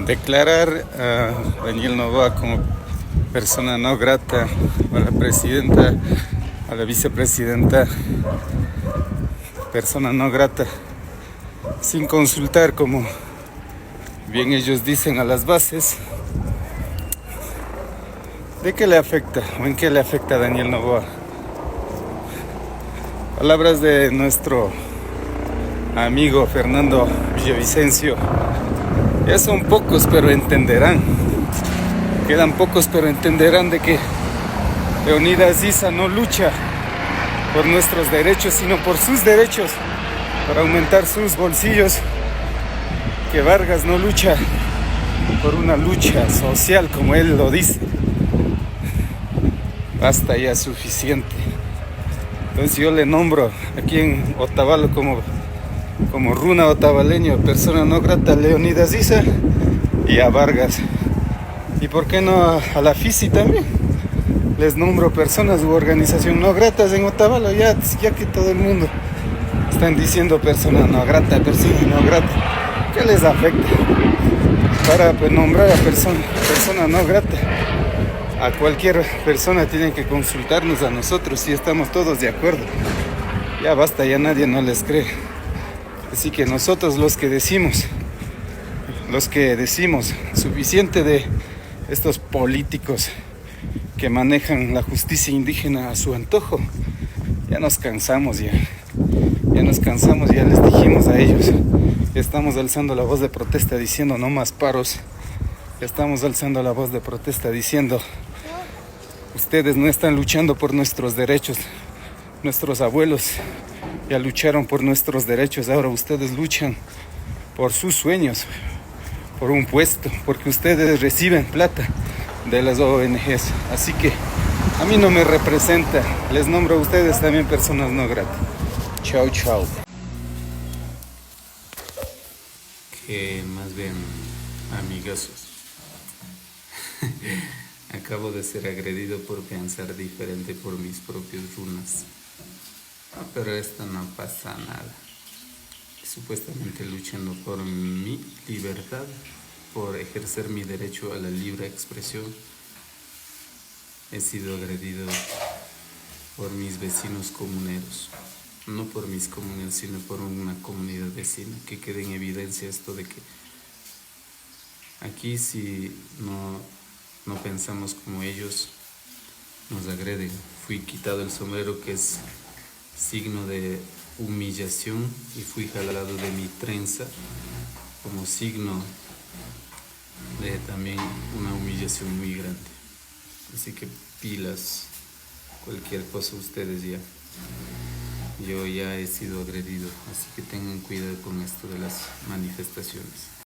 Declarar a Daniel Noboa como persona no grata a la presidenta, a la vicepresidenta, persona no grata, sin consultar, como bien ellos dicen, a las bases. ¿De qué le afecta o en qué le afecta a Daniel Noboa? Palabras de nuestro amigo Fernando Villavicencio. Ya son pocos, pero entenderán. Quedan pocos, pero entenderán de que Leonidas Issa no lucha por nuestros derechos, sino por sus derechos, para aumentar sus bolsillos. Que Vargas no lucha por una lucha social, como él lo dice. Basta ya, suficiente. Entonces yo le nombro aquí en Otavalo como runa otavaleño, persona no grata a Leonidas Issa y a Vargas. ¿Y por qué no a la FISI también? Les nombro personas u organización no gratas en Otavalo, ya que todo el mundo están diciendo persona no grata, ¿qué les afecta? Para nombrar a persona no grata, a cualquier persona tienen que consultarnos a nosotros si estamos todos de acuerdo. Ya basta, ya nadie no les cree. Así que nosotros los que decimos, suficiente de estos políticos que manejan la justicia indígena a su antojo. Ya nos cansamos, ya les dijimos a ellos. Ya estamos alzando la voz de protesta diciendo no más paros. Ya estamos alzando la voz de protesta diciendo ustedes no están luchando por nuestros derechos. Nuestros abuelos ya lucharon por nuestros derechos, ahora ustedes luchan por sus sueños, por un puesto, porque ustedes reciben plata de las ONGs. Así que a mí no me representa, les nombro a ustedes también personas no gratas. Chao, chao. Que más bien, amigazos, acabo de ser agredido por pensar diferente por mis propios runas. Pero esto no pasa nada. Supuestamente luchando por mi libertad, por ejercer mi derecho a la libre expresión, he sido agredido por mis vecinos comuneros. No por mis comuneros, sino por una comunidad vecina. Que quede en evidencia esto de que aquí, si no pensamos como ellos, nos agreden. Fui quitado el sombrero, que es signo de humillación, y fui jalado de mi trenza como signo de también una humillación muy grande. Así que pilas, cualquier cosa ustedes ya. Yo ya he sido agredido, así que tengan cuidado con esto de las manifestaciones.